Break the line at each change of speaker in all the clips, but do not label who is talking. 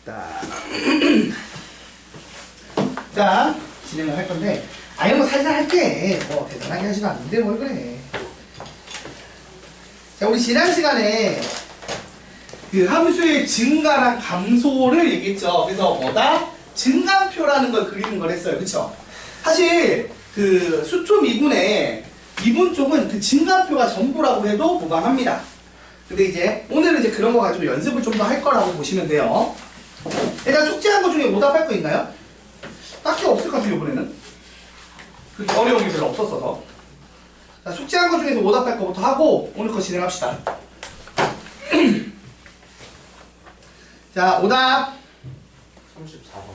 자, 자 진행을 할 건데, 이런 거 살살 할게. 뭐 대단하게 하지도 않는데 뭘 그래. 자, 우리 지난 시간에 그 함수의 증가랑 감소를 얘기했죠. 그래서 뭐다? 증감표라는 걸 그리는 걸 했어요. 그쵸? 사실 그 수초 미분의 미분 쪽은 그 증감표가 전부라고 해도 무방합니다. 근데 이제 오늘은 이제 그런 거 가지고 연습을 좀 더 할 거라고 보시면 돼요. 일단 숙제한 거 중에 오답할 거 있나요? 딱히 없을 것 같아요, 이번에는. 그렇게 어려운 게 별로 없었어서. 자, 숙제한 거 중에서 오답할 거부터 하고 오늘 거 진행합시다. 자, 오답
34번.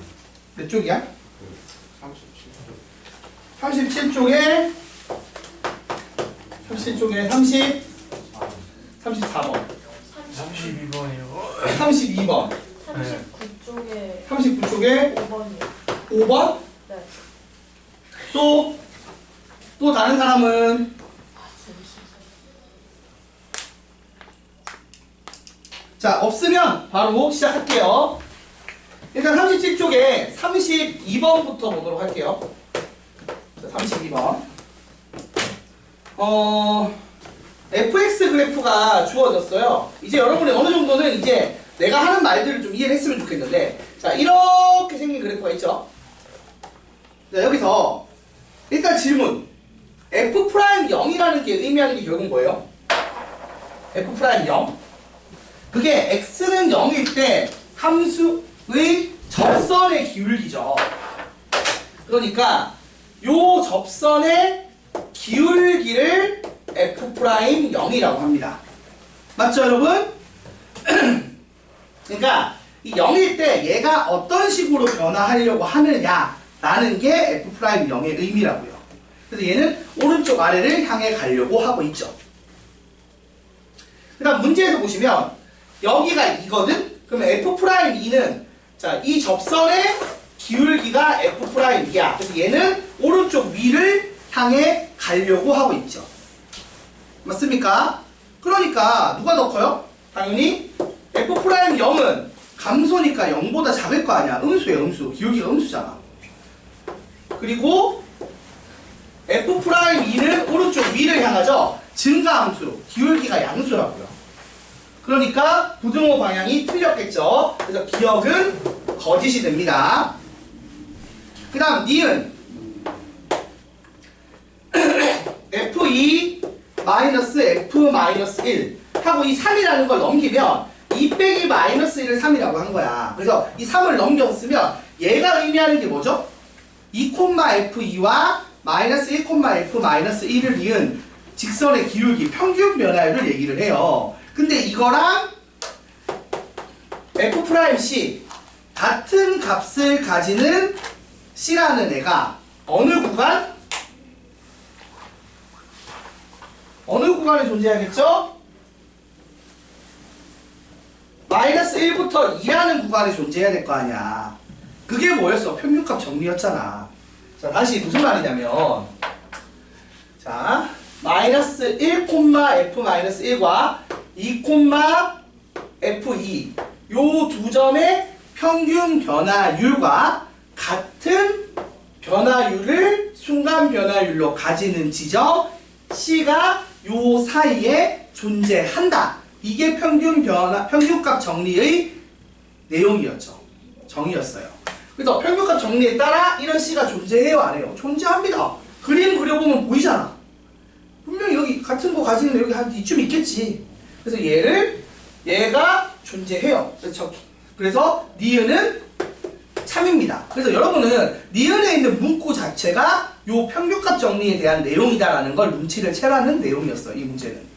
몇 쪽이야?
37쪽.
37쪽에 34번.
32번이요.
32번.
39쪽에
39쪽에
5번이요.
5번.
네.
또 다른 사람은? 자, 없으면 바로 시작할게요. 일단 37쪽에 32번부터 보도록 할게요. 자, 32번. fx 그래프가 주어졌어요. 이제 여러분이 어느 정도는 이제 내가 하는 말들을 좀 이해를 했으면 좋겠는데, 자, 이렇게 생긴 그래프가 있죠. 자, 여기서 일단 질문. f'0이라는 게 의미하는 게 결국 뭐예요? f'0. 그게 x는 0일 때 함수의 접선의 기울기죠. 그러니까 요 접선의 기울기를 f'0이라고 합니다. 맞죠, 여러분? 그러니까 이 0일 때 얘가 어떤 식으로 변화하려고 하느냐라는 게 f'0의 의미라고요. 그래서 얘는 오른쪽 아래를 향해 가려고 하고 있죠. 그 다음 문제에서 보시면 여기가 2거든? 그러면 f'2는 자, 이 접선의 기울기가 f'이야. 그래서 얘는 오른쪽 위를 향해 가려고 하고 있죠. 맞습니까? 그러니까 누가 더 커요? 당연히 f'0은 감소니까 0보다 작을 거 아니야. 음수예요, 음수. 기울기가 음수잖아. 그리고 f'2는 오른쪽 위를 향하죠. 증가함수, 기울기가 양수라고요. 그러니까 부등호 방향이 틀렸겠죠. 그래서 기억은 거짓이 됩니다. 그 다음 니은 f2 마이너스 f 마이너스 1 하고 이 3이라는 걸 넘기면 2 빼기 마이너스 1을 3이라고 한 거야. 그래서 이 3을 넘겼으면 얘가 의미하는 게 뭐죠? 2,f2와 마이너스 1,f 마이너스 1을 이은 직선의 기울기 평균 변화율을 얘기를 해요. 근데 이거랑 f'c 같은 값을 가지는 c라는 애가 어느 구간? 어느 구간에 존재하겠죠? 마이너스 1부터 2라는 구간에 존재해야 될 거 아니야. 그게 뭐였어? 평균값 정리였잖아. 자, 다시 무슨 말이냐면, 자, 마이너스 1,f-1과 2,f2 요 두 점의 평균 변화율과 같은 변화율을 순간 변화율로 가지는 지점 C가 요 사이에 존재한다. 이게 평균값 정리의 내용이었죠. 정의였어요. 그래서 평균값 정리에 따라 이런 C가 존재해요, 안 해요? 존재합니다. 그림 그려보면 보이잖아. 분명히 여기 같은 거 가지는 여기 한 이쯤 있겠지. 그래서 얘가 존재해요. 그래서 니은은 참입니다. 그래서 여러분은 니은에 있는 문구 자체가 요 평균값 정리에 대한 내용이다라는 걸 눈치를 채라는 내용이었어요. 이 문제는.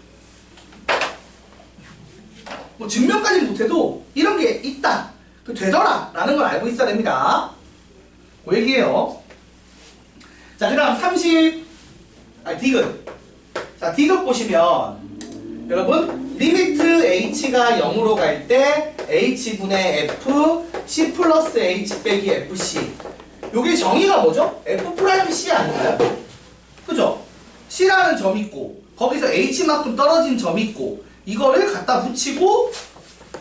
뭐 증명까지 못해도 이런 게 있다, 되더라 라는 걸 알고 있어야 됩니다. 그 얘기예요. 자, 그 다음 디귿. 자, 디귿 보시면 여러분 리미트 h가 0으로 갈 때 h분의 f c 플러스 h 빼기 fc, 요게 정의가 뭐죠? f'c 아닌가요? 그죠? c라는 점 있고 거기서 h만큼 떨어진 점이 있고 이거를 갖다 붙이고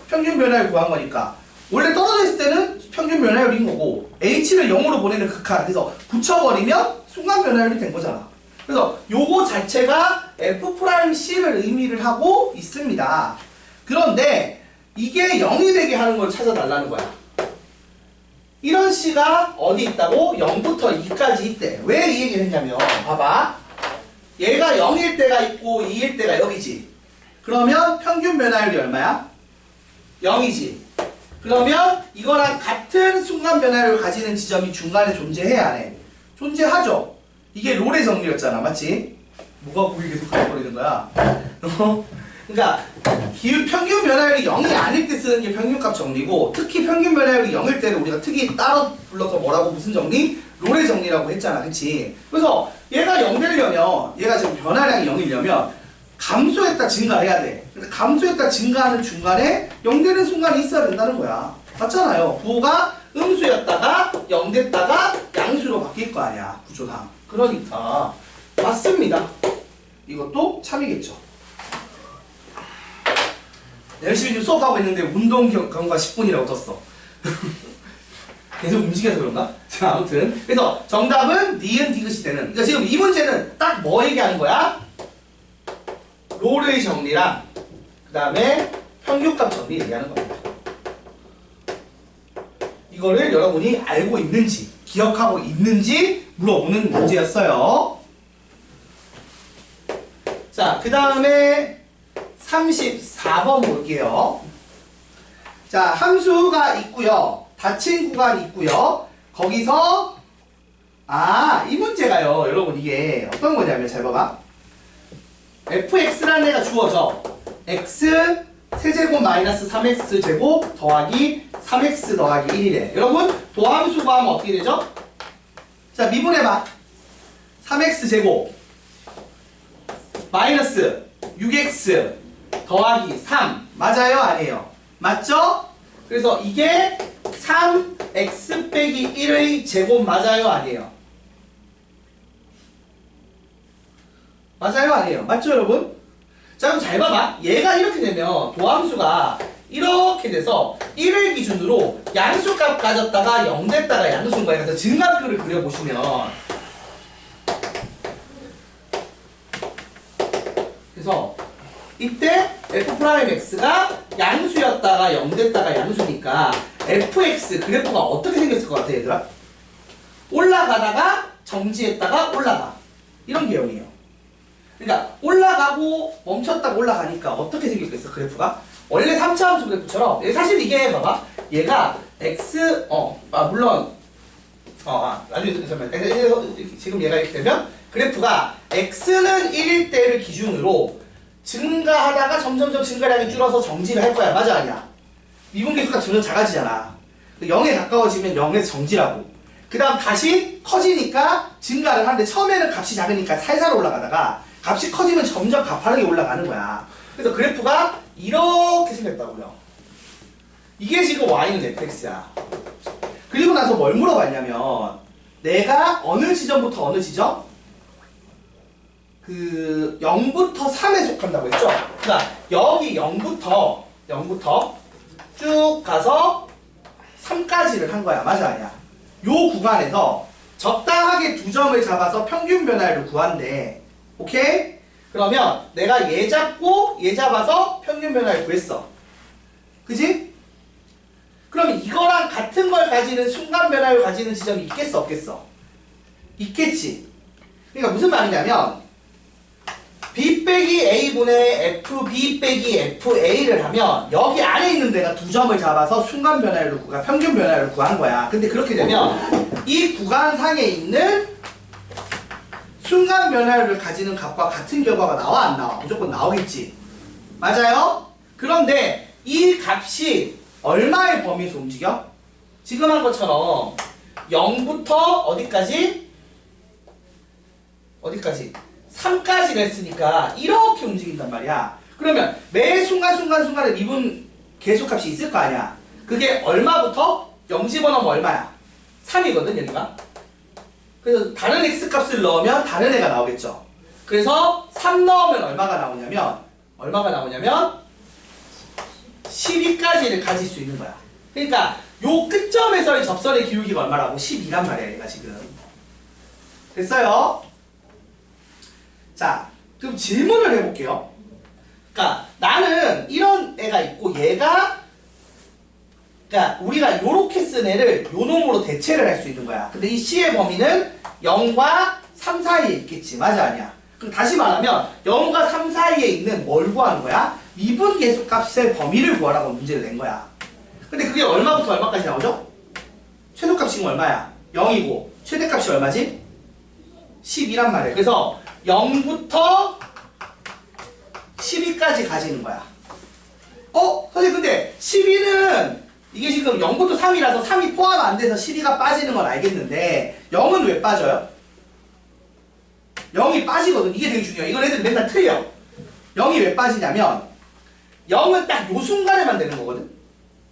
평균 변화를 구한 거니까 원래 떨어져 있을 때는 평균 변화율인 거고 h를 0으로 보내는 극한. 그래서 붙여버리면 순간 변화율이 된 거잖아. 그래서 요거 자체가 F'C를 의미를 하고 있습니다. 그런데 이게 0이 되게 하는 걸 찾아달라는 거야. 이런 C가 어디 있다고? 0부터 2까지 있대. 왜 이 얘기를 했냐면 봐봐. 얘가 0일 때가 있고 2일 때가 여기지. 그러면 평균 변화율이 얼마야? 0이지. 그러면 이거랑 같은 순간 변화율을 가지는 지점이 중간에 존재해야 안 해? 존재하죠. 이게 롤의 정리였잖아. 맞지? 뭐가 거기 계속 가버리는 거야? 그러니까 기울 평균 변화율이 0이 아닐 때 쓰는 게 평균값 정리고 특히 평균 변화율이 0일 때는 우리가 특히 따로 불러서 뭐라고 무슨 정리? 롤의 정리라고 했잖아. 그치? 그래서 얘가 0 되려면 얘가 지금 변화량이 0이려면 감소했다 증가해야 돼. 근데 감소했다 증가하는 중간에 0 되는 순간이 있어야 된다는 거야. 맞잖아요. 부호가 음수였다가 0 됐다가 양수로 바뀔 거 아니야. 구조상. 그러니까 맞습니다. 이것도 참이겠죠. 열심히 지금 수업하고 있는데 운동 경과 10분이라고 떴어. 계속 움직여서 그런가? 자, 아무튼 그래서 정답은 니은 디귿이 되는. 그러니까 지금 이 문제는 딱 뭐 얘기하는 거야? 롤의 정리랑 그 다음에 평균값 정리 얘기하는 겁니다. 이거를 여러분이 알고 있는지 기억하고 있는지 물어보는 문제였어요. 자, 그 다음에 34번 볼게요. 자, 함수가 있고요. 닫힌 구간이 있고요. 거기서 이 문제가요. 여러분 이게 어떤 거냐면 잘 봐봐. fx라는 애가 주어져. x 세제곱 마이너스 3x 제곱 더하기 3x 더하기 1이래. 여러분 도함수 구하면 어떻게 되죠? 자, 미분해봐. 3x 제곱 마이너스 6x 더하기 3 맞아요? 아니에요? 맞죠? 그래서 이게 3x 빼기 1의 제곱 맞아요? 아니에요? 맞아요? 아니에요? 맞죠 여러분? 자, 그럼 잘 봐봐. 얘가 이렇게 되면 도함수가 이렇게 돼서 1을 기준으로 양수값 가졌다가 0 됐다가 양수인 거야. 그래서 증가표를 그려보시면 그래서 이때 f'x가 양수였다가 0 됐다가 양수니까 fx 그래프가 어떻게 생겼을 것 같아 얘들아? 올라가다가 정지했다가 올라가. 이런 개념이에요. 그러니까 올라가고 멈췄다가 올라가니까 어떻게 생겼겠어 그래프가? 원래 3차 함수 그래프처럼 사실 이게 봐봐. 얘가 x 물론 나중에 설명. 지금 얘가 이렇게 되면 그래프가 x는 1일 때를 기준으로 증가하다가 점점점 증가량이 줄어서 정지를 할 거야. 맞아 아니야? 미분계수가 점점 작아지잖아. 0에 가까워지면 0에서 정지라고. 그 다음 다시 커지니까 증가를 하는데 처음에는 값이 작으니까 살살 올라가다가 값이 커지면 점점 가파르게 올라가는 거야. 그래서 그래프가 이렇게 생겼다고요. 이게 지금 y는 fx야. 그리고 나서 뭘 물어봤냐면 내가 어느 지점부터 어느 지점? 그 0부터 3에 속한다고 했죠? 그러니까 여기 0부터 쭉 가서 3까지를 한 거야. 맞아 아니야? 요 구간에서 적당하게 두 점을 잡아서 평균 변화율을 구한대. 오케이? 그러면 내가 얘 잡고 얘 잡아서 평균 변화율 구했어. 그지? 그럼 이거랑 같은 걸 가지는 순간 변화율 가지는 지점이 있겠어 없겠어? 있겠지. 그러니까 무슨 말이냐면 b 빼기 a분의 fb 빼기 fa를 하면 여기 안에 있는 데가 두 점을 잡아서 순간 변화율을 구가 평균 변화율을 구하는 거야. 근데 그렇게 되면 이 구간상에 있는 순간 변화율을 가지는 값과 같은 결과가 나와 안 나와? 무조건 나오겠지. 맞아요? 그런데 이 값이 얼마의 범위에서 움직여? 지금 한 것처럼 0부터 어디까지? 3까지를 했으니까 이렇게 움직인단 말이야. 그러면 매 순간순간순간에 미분 계수값이 있을 거 아니야. 그게 얼마부터? 0 집어넣으면 얼마야? 3이거든 여기가. 그래서 다른 x값을 넣으면 다른 애가 나오겠죠. 그래서 3 넣으면 얼마가 나오냐면 12까지를 가질 수 있는 거야. 그러니까 요 끝점에서의 접선의 기울기가 얼마라고? 12란 말이야 얘가 지금. 됐어요? 자 그럼 질문을 해볼게요. 그러니까 나는 이런 애가 있고 얘가 그러니까 우리가 요렇게 쓴 애를 요 놈으로 대체를 할 수 있는 거야. 근데 이 C의 범위는 0과 3 사이에 있겠지. 맞아 아니야? 그럼 다시 말하면 0과 3 사이에 있는 뭘 구하는 거야? 미분 계수값의 범위를 구하라고 문제를 낸 거야. 근데 그게 얼마부터 얼마까지 나오죠? 최소값이 얼마야? 0이고 최대값이 얼마지? 12란 말이야. 그래서 0부터 12까지 가지는 거야. 선생님 근데 12는 이게 지금 0부터 3이라서 3이 포함 안 돼서 12가 빠지는 건 알겠는데 0은 왜 빠져요? 0이 빠지거든. 이게 되게 중요해. 이건 애들 맨날 틀려. 0이 왜 빠지냐면 0은 딱 요 순간에만 되는 거거든.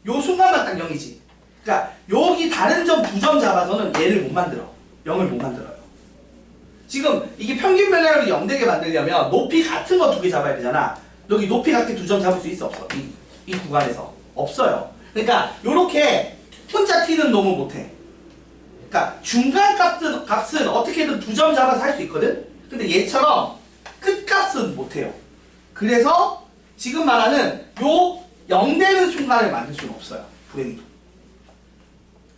요 순간만 딱 0이지. 그러니까 여기 다른 점 2점 잡아서는 얘를 못 만들어. 0을 못 만들어요. 지금 이게 평균 변화율이 0 되게 만들려면 높이 같은 거 2개 잡아야 되잖아. 여기 높이 같게 2점 잡을 수 있어 없어? 이 구간에서 없어요. 그러니까 요렇게 혼자 튀는 놈은 못해. 그러니까 중간 값은 어떻게든 2점 잡아서 할 수 있거든. 근데 얘처럼 끝값은 못해요. 그래서 지금 말하는 요 0 되는 순간을 만들 수는 없어요. 불행히도.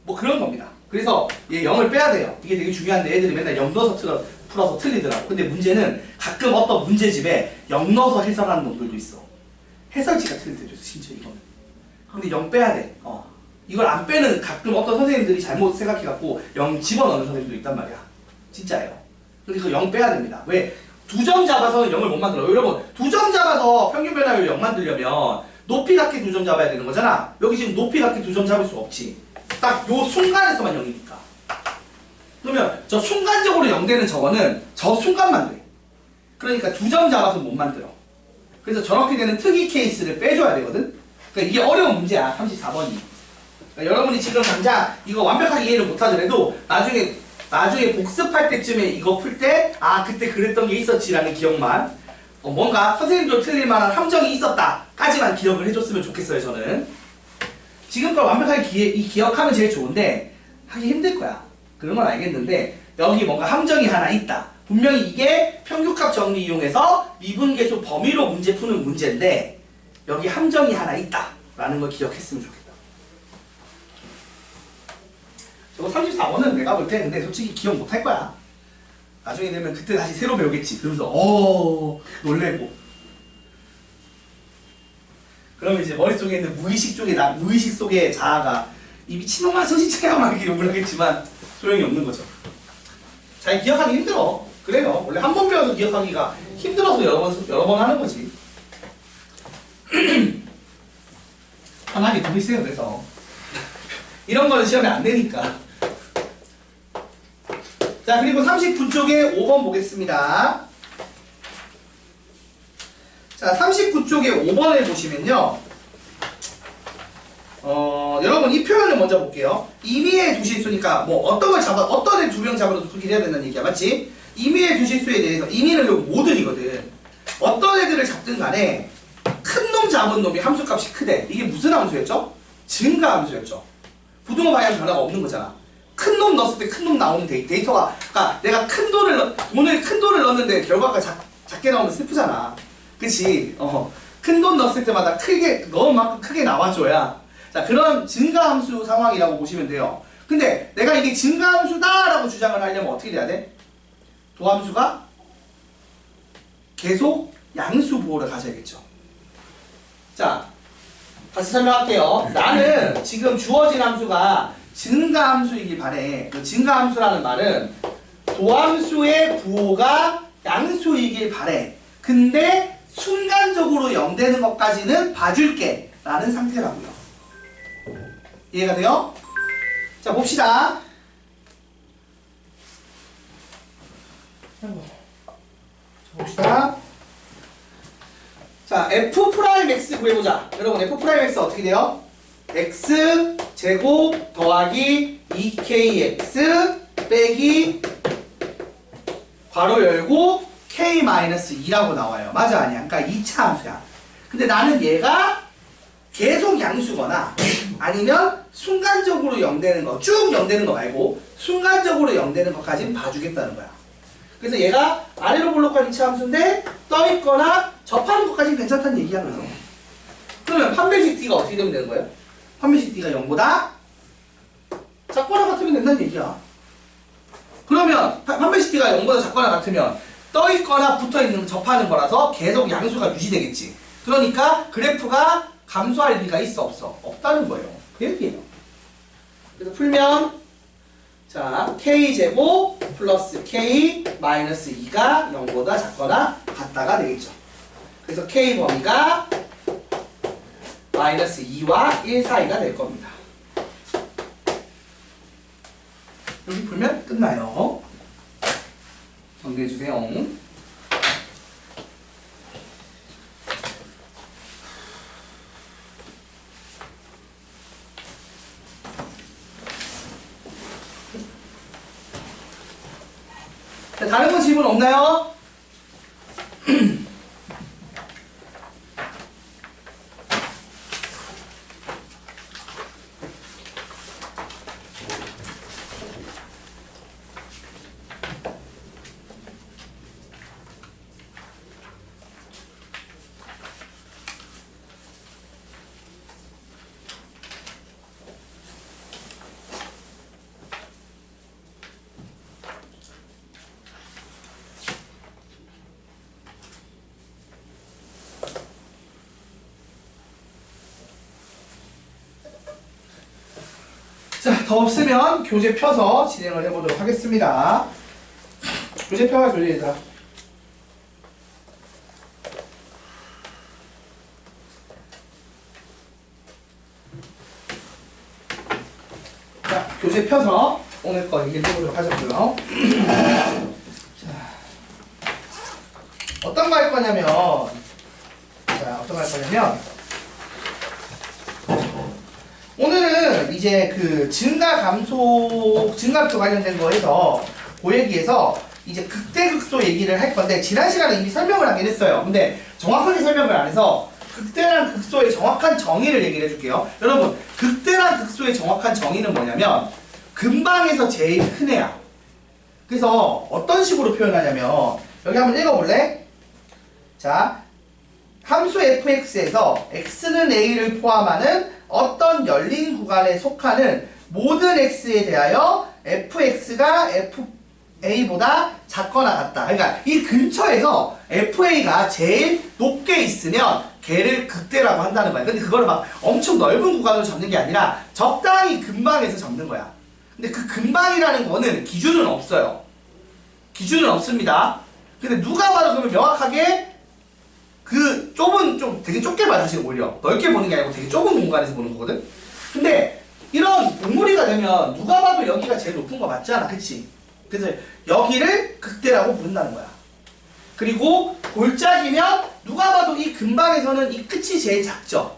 뭐 그런 겁니다. 그래서 얘 0을 빼야 돼요. 이게 되게 중요한데 애들이 맨날 0 넣어서 풀어서 틀리더라고. 근데 문제는 가끔 어떤 문제집에 0 넣어서 해설하는 놈들도 있어. 해설지가 틀릴 때도 있어. 진짜 이거는. 근데 0 빼야 돼. 이걸 안 빼는 가끔 어떤 선생님들이 잘못 생각해갖고 0 집어넣는 선생님도 있단 말이야. 진짜예요. 근데 그 0 빼야 됩니다. 왜? 2점 잡아서 0을 못 만들어요. 여러분 2점 잡아서 평균 변화율 0 만들려면 높이 같게 2점 잡아야 되는 거잖아. 여기 지금 높이 같게 2점 잡을 수 없지. 딱 요 순간에서만 0이니까. 그러면 저 순간적으로 0 되는 저거는 저 순간만 돼. 그러니까 2점 잡아서 못 만들어. 그래서 저렇게 되는 특이 케이스를 빼줘야 되거든. 그러니까 이게 어려운 문제야. 34번이. 그러니까 여러분이 지금 당장 이거 완벽하게 이해를 못하더라도 나중에 복습할 때쯤에 이거 풀 때 그때 그랬던 게 있었지라는 기억만 뭔가 선생님도 틀릴 만한 함정이 있었다 까지만 기억을 해줬으면 좋겠어요. 저는 지금 걸 완벽하게 기억하면 제일 좋은데 하기 힘들 거야. 그런 건 알겠는데 여기 뭔가 함정이 하나 있다. 분명히 이게 평균값 정리 이용해서 미분계수 범위로 문제 푸는 문제인데 여기 함정이 하나 있다 라는 걸 기억했으면 좋겠다. 저거 34번은 내가 볼 때 근데 솔직히 기억 못할 거야. 나중에 되면 그때 다시 새로 배우겠지. 그러면서 놀래고. 그러면 이제 머릿속에 있는 무의식 속의 자아가 이 미친놈아 정신차려 막 이렇게 욕을 하겠지만 소용이 없는 거죠. 잘 기억하기 힘들어. 그래요. 원래 한 번 배워서 기억하기가 힘들어서 여러 번 하는 거지. 편하게 두세요. 그래서 이런 거는 시험에 안 되니까. 자, 그리고 39쪽에 5번 보겠습니다. 자, 39쪽에 5번에 보시면요. 여러분 이 표현을 먼저 볼게요. 임의의 두실수니까 뭐 어떤 애 2명 잡아도 풀기 해야 된다는 얘기야. 맞지? 임의의 두실수에 대해서 임의는 여기 모든이거든. 어떤 애들을 잡든 간에 큰 놈 잡은 놈이 함수값이 크대. 이게 무슨 함수였죠? 증가 함수였죠. 부등호 방향 변화가 없는 거잖아. 큰 놈 넣었을 때 큰 놈 나오는 데이터가, 그러니까 내가 큰 돈을 넣었는데 결과가 작게 나오면 슬프잖아. 그치? 큰 돈 넣었을 때마다 너만큼 크게 나와줘야. 자, 그런 증가함수 상황이라고 보시면 돼요. 근데 내가 이게 증가함수다라고 주장을 하려면 어떻게 돼야 돼? 도함수가 계속 양수 보호를 가져야겠죠. 자, 다시 설명할게요. 나는 지금 주어진 함수가 증가함수이길 바래. 그 증가함수라는 말은 도함수의 부호가 양수이길 바래. 근데 순간적으로 0 되는 것까지는 봐줄게 라는 상태라고요. 이해가 돼요? 자, 봅시다. 자, f'x 구해보자. 여러분 f'x 어떻게 돼요? x 제곱 더하기 2kx 빼기 괄호 열고 k-2라고 나와요. 맞아 아니야? 그러니까 2차 함수야. 근데 나는 얘가 계속 양수거나 아니면 순간적으로 0되는 거, 쭉 0되는 거 말고 순간적으로 0되는 것까지는 봐주겠다는 거야. 그래서 얘가 아래로 볼록한 이차 함수인데 떠있거나 접하는 것까지는 괜찮다는 얘기야. 그래서 그러면 판별식 D가 어떻게 되면 되는 거예요? 판별식 D가 0보다 작거나 같으면 된다는 얘기야. 그러면 판별식 D가 0보다 작거나 같으면 떠있거나 붙어있는 접하는 거라서 계속 양수가 유지되겠지. 그러니까 그래프가 감소할 리가 있어 없어? 없다는 거예요. 그 얘기예요. 그래서 풀면 자 k제곱 플러스 k 마이너스 2가 0보다 작거나 같다가 되겠죠. 그래서 k 범위가 마이너스 2와 1 사이가 될 겁니다. 여기 풀면 끝나요. 정리해주세요. 자, 다른 거 질문 없나요? 자, 더 없으면 교재 펴서 진행을 해보도록 하겠습니다. 교재 펴가 교재 얘들아. 자, 교재 펴서 오늘 거 얘기해보도록 하자고요. 자, 어떤 거 할 거냐면, 오늘은 이제 그 증가 감소, 증가표 관련된 거에서 그 얘기에서 이제 극대극소 얘기를 할 건데 지난 시간에 이미 설명을 하긴 했어요. 근데 정확하게 설명을 안 해서 극대랑 극소의 정확한 정의를 얘기를 해줄게요. 여러분, 극대랑 극소의 정확한 정의는 뭐냐면 근방에서 제일 큰 애야. 그래서 어떤 식으로 표현하냐면 여기 한번 읽어볼래? 자, 함수 fx에서 x는 a를 포함하는 어떤 열린 구간에 속하는 모든 x에 대하여 fx가 fa보다 작거나 같다. 그러니까 이 근처에서 fa가 제일 높게 있으면 걔를 극대라고 한다는 거야. 근데 그거를 막 엄청 넓은 구간으로 잡는 게 아니라 적당히 근방에서 잡는 거야. 근데 그 근방이라는 거는 기준은 없어요. 기준은 없습니다. 근데 누가 봐도 그러면 명확하게 그 좁은, 좀 되게 좁게 봐주세요. 오히려 넓게 보는 게 아니고 되게 좁은 공간에서 보는 거거든. 근데 이런 봉우리가 되면 누가 봐도 여기가 제일 높은 거 맞잖아, 그치? 그래서 여기를 극대라고 부른다는 거야. 그리고 골짜기면 누가 봐도 이 근방에서는 이 끝이 제일 작죠.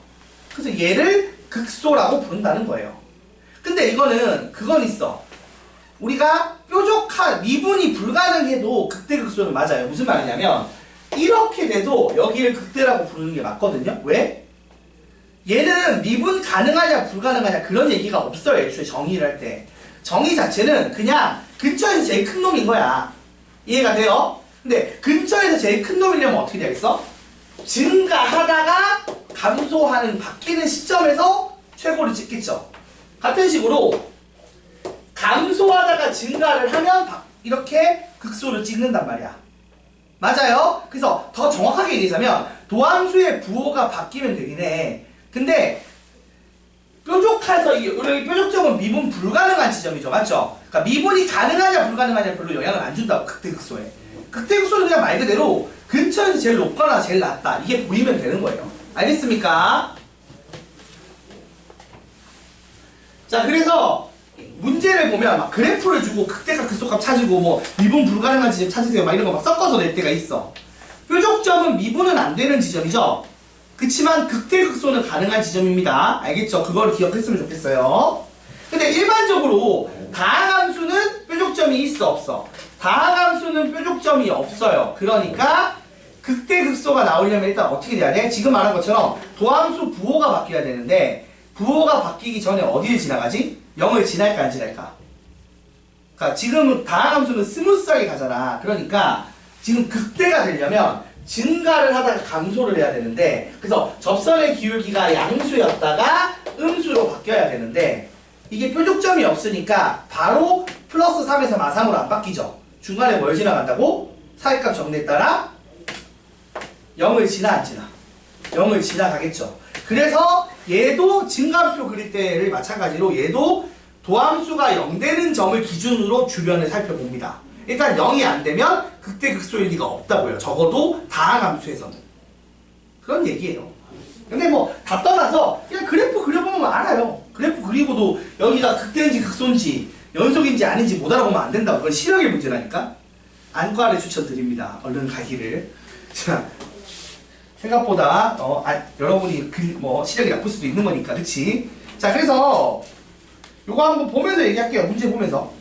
그래서 얘를 극소라고 부른다는 거예요. 근데 이거는 그건 있어. 우리가 뾰족한 미분이 불가능해도 극대극소는 맞아요. 무슨 말이냐면 이렇게 돼도 여기를 극대라고 부르는 게 맞거든요. 왜? 얘는 미분 가능하냐 불가능하냐 그런 얘기가 없어요. 애초에 정의를 할 때. 정의 자체는 그냥 근처에서 제일 큰 놈인 거야. 이해가 돼요? 근데 근처에서 제일 큰 놈이려면 어떻게 되겠어? 증가하다가 감소하는 바뀌는 시점에서 최고를 찍겠죠. 같은 식으로 감소하다가 증가를 하면 이렇게 극소를 찍는단 말이야. 맞아요? 그래서 더 정확하게 얘기하자면 도함수의 부호가 바뀌면 되긴 해. 근데 뾰족해서 여기 뾰족점은 미분 불가능한 지점이죠. 맞죠? 그러니까 미분이 가능하냐 불가능하냐 별로 영향을 안 준다고. 극대극소에. 극대극소는 그냥 말 그대로 근처에서 제일 높거나 제일 낮다. 이게 보이면 되는 거예요. 알겠습니까? 자, 그래서 문제를 보면 막 그래프를 주고 극대값 극소값 찾으고 뭐 미분 불가능한 지점 찾으세요 막 이런 거 막 섞어서 낼 때가 있어. 뾰족점은 미분은 안 되는 지점이죠. 그치만 극대극소는 가능한 지점입니다. 알겠죠? 그걸 기억했으면 좋겠어요. 근데 일반적으로 다항함수는 뾰족점이 있어 없어? 다항함수는 뾰족점이 없어요. 그러니까 극대극소가 나오려면 일단 어떻게 돼야 돼? 지금 말한 것처럼 도함수 부호가 바뀌어야 되는데 부호가 바뀌기 전에 어디를 지나가지? 0을 지날까 안 지날까? 그러니까 지금은 다항함수는 스무스하게 가잖아. 그러니까 지금 극대가 되려면 증가를 하다가 감소를 해야 되는데 그래서 접선의 기울기가 양수였다가 음수로 바뀌어야 되는데 이게 뾰족점이 없으니까 바로 플러스 3에서 마삼으로 안 바뀌죠. 중간에 뭘 지나간다고? 사이값 정리에 따라 0을 지나 안 지나? 0을 지나가겠죠. 그래서 얘도 증가표 그릴 때를 마찬가지로 얘도 도함수가 0 되는 점을 기준으로 주변을 살펴봅니다. 일단 0이 안 되면 극대극소일 리가 없다고요. 적어도 다항함수에서는. 그런 얘기예요. 근데 뭐 다 떠나서 그냥 그래프 그려보면 알아요. 그래프 그리고도 여기가 극대인지 극소인지 연속인지 아닌지 못 알아보면 안 된다고. 그건 시력의 문제라니까. 안과를 추천드립니다. 얼른 가기를. 자, 생각보다 여러분이 시력이 나쁠 수도 있는 거니까, 그치? 자, 그래서 요거 한번 보면서 얘기할게요. 문제 보면서.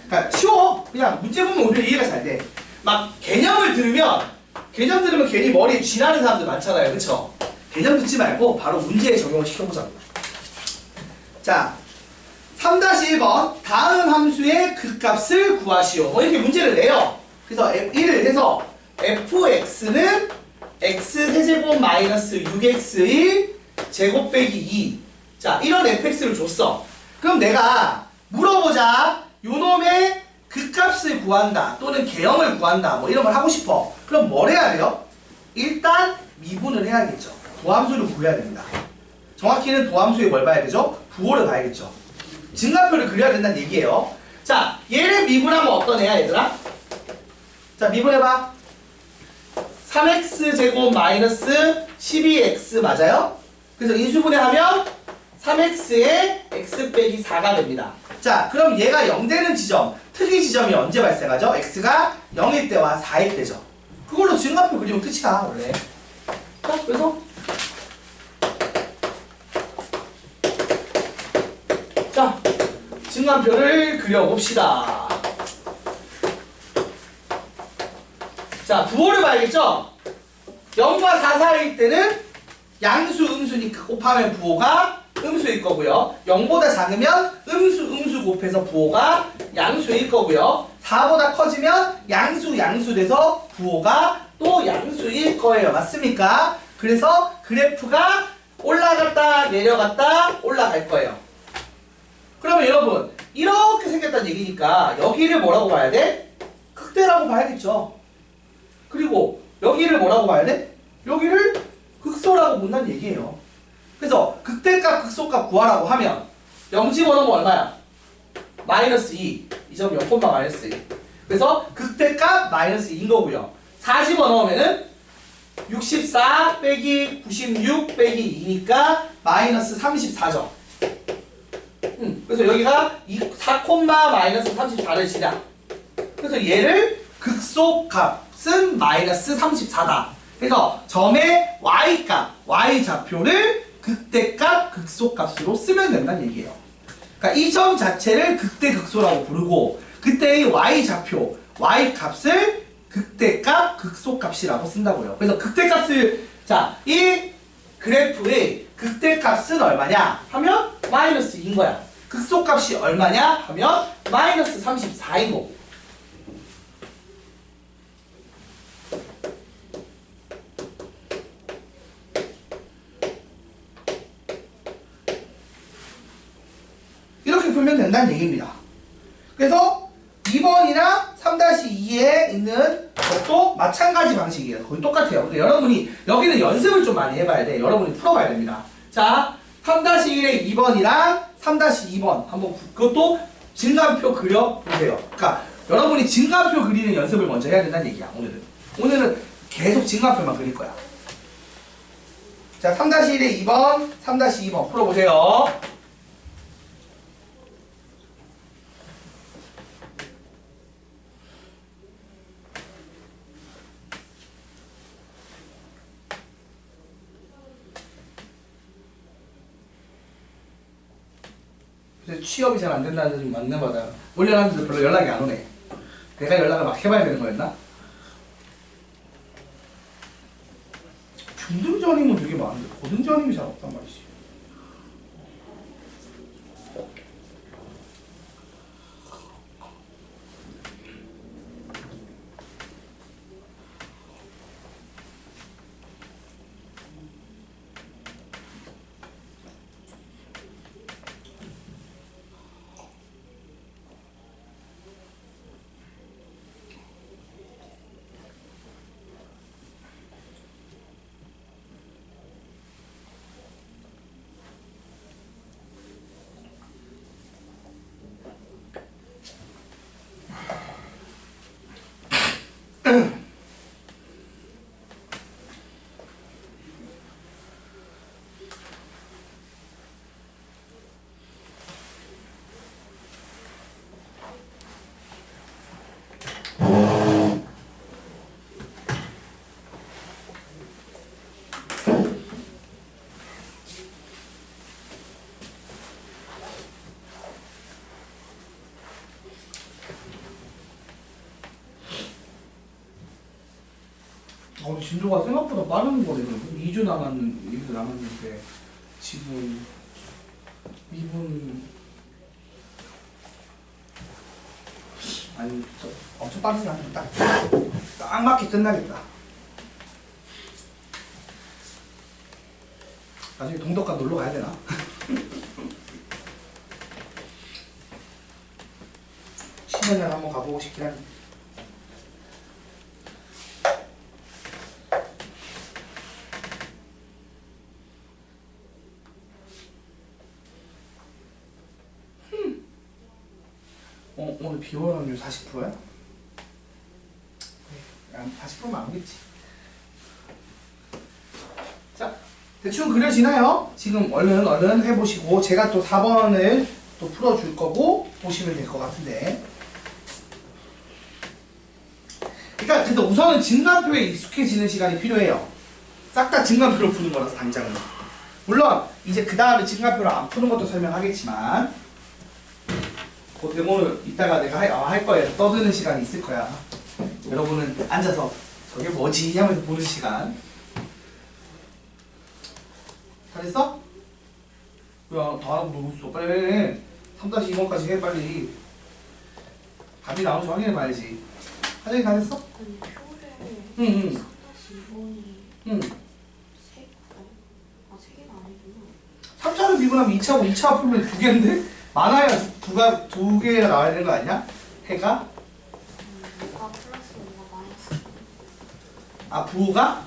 그러니까 쉬워. 그냥 문제 보면 오히려 이해가 잘 돼. 막 개념 들으면 괜히 머리에 쥐나는 사람들 많잖아요. 그쵸? 개념 듣지 말고 바로 문제에 적용을 시켜보자고. 자, 3-1번 다음 함수의 극값을 구하시오. 뭐 이렇게 문제를 내요. 그래서 1을 해서 fx는 x 세제곱 마이너스 6x1 제곱 빼기 2. 자, 이런 fx를 줬어. 그럼 내가 물어보자. 요놈의 극값을 구한다. 또는 개형을 구한다. 뭐 이런 걸 하고 싶어. 그럼 뭘 해야 돼요? 일단 미분을 해야겠죠. 도함수를 구해야 됩니다. 정확히는 도함수에 뭘 봐야 되죠? 부호를 봐야겠죠. 증가표를 그려야 된다는 얘기예요. 자, 얘를 미분하면 어떤 애야, 얘들아? 자, 미분해봐. 3x 제곱 마이너스 12x 맞아요? 그래서 인수분해하면 3x에 x 빼기 4가 됩니다. 자, 그럼 얘가 0 되는 지점, 특이 지점이 언제 발생하죠? x가 0일 때와 4일 때죠. 그걸로 증가표 그리면 끝이야, 원래. 자, 그래서 자, 증가표를 그려봅시다. 자, 부호를 봐야겠죠? 0과 4 사이일 때는 양수, 음수니까 곱하면 부호가 음수일 거고요. 0보다 작으면 음수 곱해서 부호가 양수일 거고요. 4보다 커지면 양수 돼서 부호가 또 양수일 거예요. 맞습니까? 그래서 그래프가 올라갔다 내려갔다 올라갈 거예요. 그러면 여러분 이렇게 생겼다는 얘기니까 여기를 뭐라고 봐야 돼? 극대라고 봐야겠죠. 그리고 여기를 뭐라고 봐야 돼? 여기를 극소라고 본다는 얘기예요. 그래서 극대값 극소값 구하라고 하면 0 집어넣으면 얼마야? 마이너스 2. 이 점 0, 마이너스 2. 그래서 극대값 마이너스 2인 거고요. 4 집어넣으면은 64 빼기 96 빼기 2니까 마이너스 34점. 그래서 여기가 4, 마이너스 34를 지나. 그래서 얘를 극소값은 마이너스 34다. 그래서 점의 y값, y좌표를 극대값, 극소값으로 쓰면 된다는 얘기예요. 그러니까 이 점 자체를 극대극소라고 부르고 그때의 y좌표, y값을 극대값, 극소값이라고 쓴다고요. 그래서 극대값을 자, 이 그래프의 극대값은 얼마냐 하면 마이너스 2인 거야. 극소값이 얼마냐 하면 마이너스 34인 거고. 이렇게 풀면 된다는 얘기입니다. 그래서 2번이나 3-2에 있는 것도 마찬가지 방식이에요. 거의 똑같아요. 근데 여러분이 여기는 연습을 좀 많이 해봐야 돼. 여러분이 풀어봐야 됩니다. 자, 3-1의 2번이랑 3-2번 한번 그것도 증가표 그려보세요. 그러니까 여러분이 증가표 그리는 연습을 먼저 해야 된다는 얘기야. 오늘은 계속 증가표만 그릴 거야. 자, 3-1의 2번, 3-2번 풀어보세요. 취업이 잘 안 된다는 소리 맞나 봐요. 올려놨는데도 별로 연락이 안 오네. 내가 연락을 막 해봐야 되는 거였나? 고등전임은 되게 많은데 고등전임이 잘 없단 말이지. 진도가 생각보다 빠른 거네. 2주 남았는데 지금 2분 아니 엄청 빠르진 않겠다. 딱 맞게 끝나겠다. 나중에 동덕과 놀러 가야 되나? 신현장 한번 가보고 싶긴 한데. 오늘 비 올 확률 40%야? 40%면 안 오겠지. 자, 대충 그려지나요? 지금 얼른 해보시고 제가 또 4번을 또 풀어줄 거고 보시면 될 것 같은데. 그러니까 근데 우선은 증간표에 익숙해지는 시간이 필요해요. 싹 다 증간표로 푸는 거라서 당장은. 물론 이제 그 다음에 증간표를 안 푸는 것도 설명하겠지만 오늘 이따가 내가 할 거예요. 떠드는 시간이 있을 거야. 여러분은 앉아서 저게 뭐지 하면서 보는 시간. 잘했어? 야, 다 하고 놀고 있어. 빨리 해. 3-2번까지 해, 빨리. 답이 나오는지 확인해 봐야지. 하정이 다 됐어?
아니 표를
응.
3-2번이
응.
3개가 아니구나.
3차를 미분하면 2차고 2차 풀면 2개인데? 많아야 두 개가 나와야 되는 거 아니야? 해가?
5가 플러스 5가 마이너스.
아, 부호가?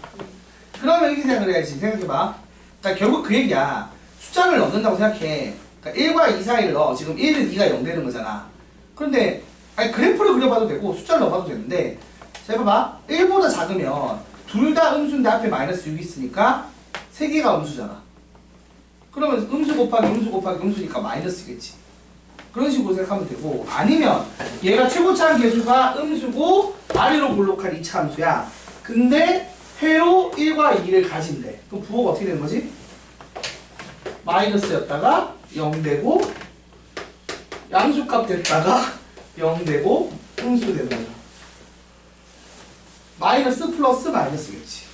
그러면 이렇게 생각을 해야지. 생각해봐. 그러니까 결국 그 얘기야. 숫자를 넣는다고 생각해. 그러니까 1과 2 사이를 넣어. 지금 1은 2가 0 되는 거잖아. 그런데 아니 그래프를 그려봐도 되고 숫자를 넣어봐도 되는데 자, 해봐봐. 1보다 작으면 둘 다 음수인데 앞에 마이너스 6이 있으니까 3개가 음수잖아. 그러면 음수 곱하기 음수 곱하기 음수니까 마이너스겠지. 그런 식으로 생각하면 되고, 아니면 얘가 최고차항 계수가 음수고 아래로 볼록한 2차 함수야. 근데 회로 1과 2를 가진대. 그럼 부호가 어떻게 되는 거지? 마이너스였다가 0 되고 양수값 됐다가 0 되고 음수 되는 거야. 마이너스 플러스 마이너스겠지.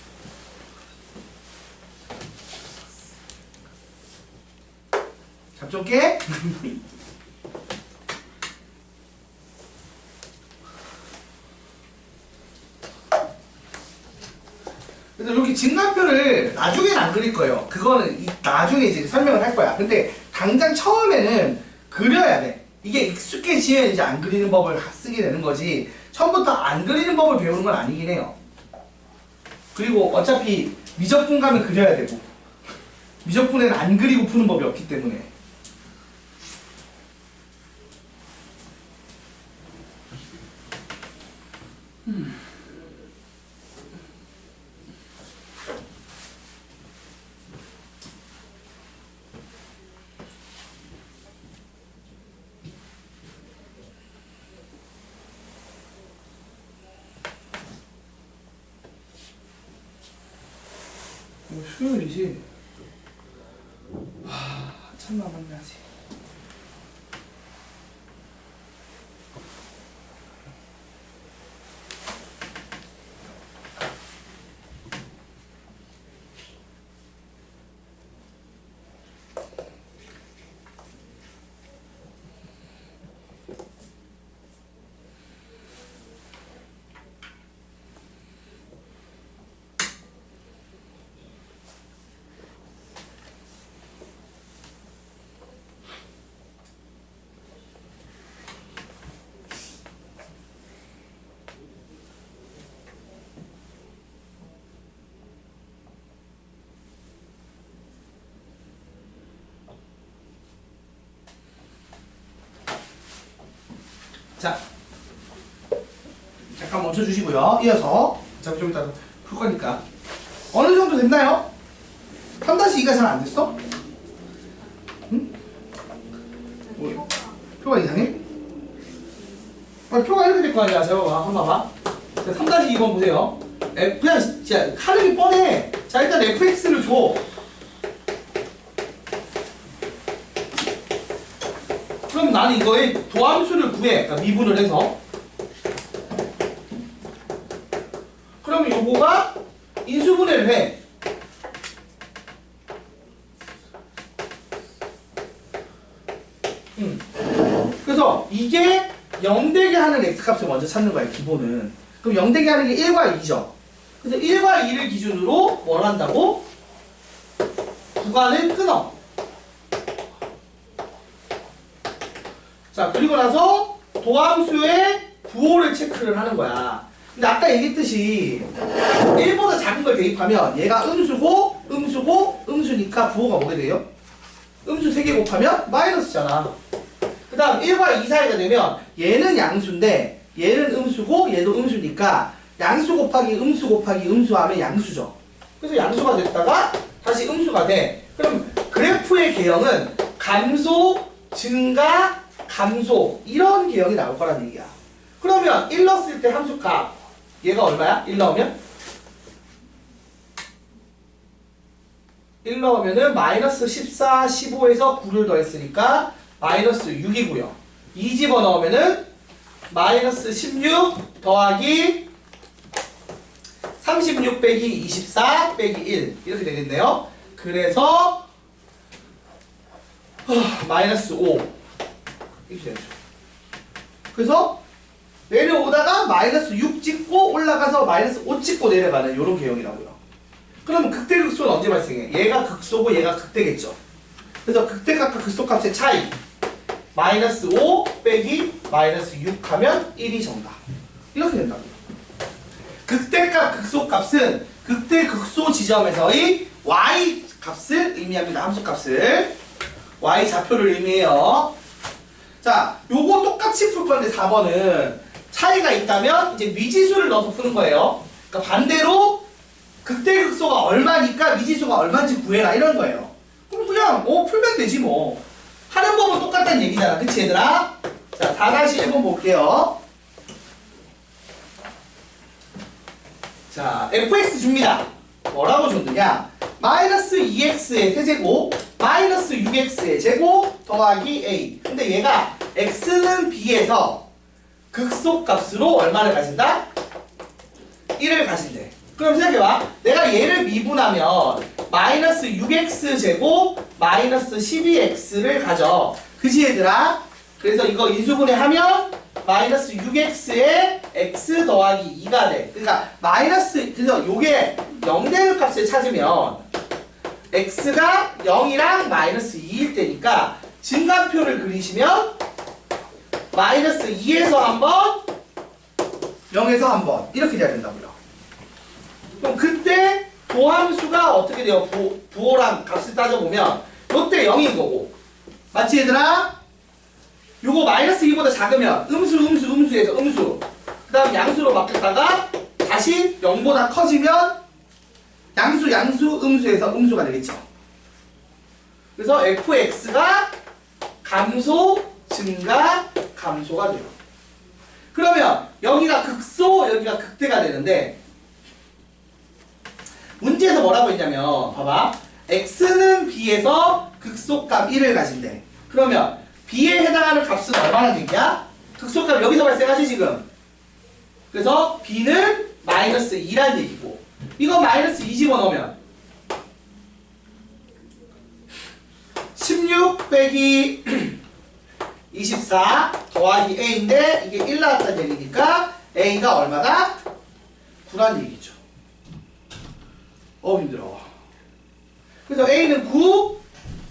잡줄게. 그래서 여기 증간표를 나중엔 안 그릴 거예요. 그거는 나중에 이제 설명을 할 거야. 근데 당장 처음에는 그려야 돼. 이게 익숙해지면 이제 안 그리는 법을 쓰게 되는 거지. 처음부터 안 그리는 법을 배우는 건 아니긴 해요. 그리고 어차피 미적분 가면 그려야 되고 미적분에는 안 그리고 푸는 법이 없기 때문에. 수요일이지? 한참 남았네 아직. 자, 잠깐 멈춰주시고요. 이어서 자, 좀 이따 풀 거니까 어느 정도 됐나요? 3-2가 잘 안 됐어? 응?
표가
표가 이상해? 아, 표가 이렇게 될 거 아니야. 제가 봐. 한번 봐봐. 3-2번 보세요. 그냥 진짜 하는 게 뻔해. 자, 일단 fx를 줘. 그럼 나는 이거의 도함수를 구해. 그러니까 미분을 해서. 그러면 요거가 인수분해를 해. 그래서 이게 0되게 하는 x값을 먼저 찾는 거예요, 기본은. 그럼 0되게 하는 게 1과 2죠. 그래서 1과 2를 기준으로 뭘 한다고? 구간을 끊어. 자, 그리고 나서 도함수의 부호를 체크를 하는 거야. 근데 아까 얘기했듯이 1보다 작은 걸 대입하면 얘가 음수고, 음수고, 음수니까 부호가 뭐게 돼요? 음수 3개 곱하면 마이너스잖아. 그 다음 1과 2 사이가 되면 얘는 양수인데 얘는 음수고 얘도 음수니까 양수 곱하기 음수 하면 양수죠. 그래서 양수가 됐다가 다시 음수가 돼. 그럼 그래프의 개형은 감소, 증가, 감소 이런 개형이 나올 거란 얘기야. 그러면 1 넣었을 때 함수값 얘가 얼마야? 1 넣으면? 1 넣으면은 마이너스 14, 15에서 9를 더했으니까 마이너스 6이고요. 2 집어넣으면은 마이너스 16 더하기 36 빼기 24 빼기 1 이렇게 되겠네요. 그래서 마이너스 5 이렇게 되죠. 그래서 내려오다가 마이너스 6 찍고 올라가서 마이너스 5 찍고 내려가는 이런 개형이라고요. 그러면 극대극소는 언제 발생해? 얘가 극소고 얘가 극대겠죠. 그래서 극대값과 극소값의 차이 마이너스 5 빼기 마이너스 6 하면 1이 정답. 이렇게 된다고요. 극대값 극소값은 극대극소 지점에서의 y 값을 의미합니다. 함수값을 y 좌표를 의미해요. 자, 요거 똑같이 풀 건데 4번은 차이가 있다면 이제 미지수를 넣어서 푸는 거예요. 그러니까 반대로 극대극소가 얼마니까 미지수가 얼마인지 구해라 이런 거예요. 그럼 그냥 풀면 되지 뭐. 하는 법은 똑같다는 얘기잖아. 그치 얘들아? 자, 4-1번 볼게요. 자, fx 줍니다. 뭐라고 줬느냐? 마이너스 2x의 세제곱 마이너스 6x의 제곱 더하기 a. 근데 얘가 x는 b에서 극소값으로 얼마를 가진다? 1을 가진대. 그럼 생각해봐. 내가 얘를 미분하면 마이너스 6x 제곱 마이너스 12x를 가져. 그지 얘들아? 그래서 이거 인수분해 하면 마이너스 6x에 x 더하기 2가 돼. 그러니까 마이너스, 그래서 요게 0 되는 값을 찾으면 x가 0이랑 마이너스 2일 때니까 증가표를 그리시면 마이너스 2에서 한번 0에서 한번 이렇게 돼야 된다고요. 그럼 그때 도함수가 어떻게 돼요? 부호랑 값을 따져보면 요때 0인 거고 맞지 얘들아? 요거 마이너스 2보다 작으면 음수에서 음수 그 다음 양수로 바뀌었다가 다시 0보다 커지면 양수 음수에서 음수가 되겠죠. 그래서 fx가 감소, 증가, 감소가 돼요. 그러면 여기가 극소, 여기가 극대가 되는데 문제에서 뭐라고 했냐면 봐봐. x는 b에서 극소값 1을 가진대. 그러면 b에 해당하는 값은 얼마나 되냐? 극소값 여기서 발생하지 지금. 그래서 b는 마이너스 2란 얘기고 이거 마이너스 2 집어넣으면 16 빼기 24 더하기 a인데 이게 1 나왔다는 얘기니까 a가 얼마다? 9란 얘기죠. 힘들어. 그래서 a는 9,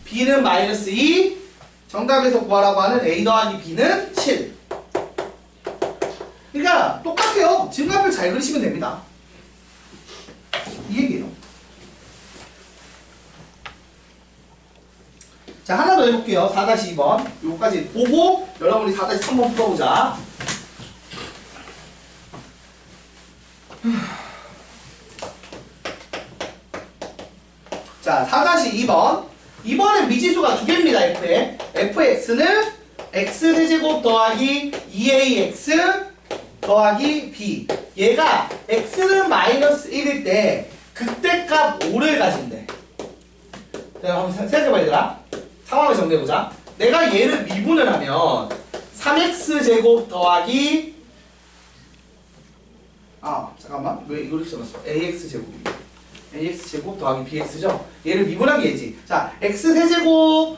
b는 마이너스 2, 정답에서 구하라고 하는 a 더하기 b는 7. 그러니까 똑같아요. 증가표 잘 그리시면 됩니다. 이 얘기예요. 자, 하나 더 해볼게요. 4-2번. 요거까지 보고 여러분이 4-3번 풀어보자. 자, 4-2번. 이번엔 미지수가 두 개입니다, f에. fx는 x세제곱 더하기 2ax 더하기 b. 얘가 x는 마이너스 1일 때 극대값 5를 가진대. 내가 한번 생각해봐, 얘들아. 상황을 정리해보자. 내가 얘를 미분을 하면 3x제곱 더하기 잠깐만. 왜 이걸 이렇게 써놨어? ax제곱입니다. ax제곱 더하기 bx죠? 얘를 미분한 게 얘지. 자, x세제곱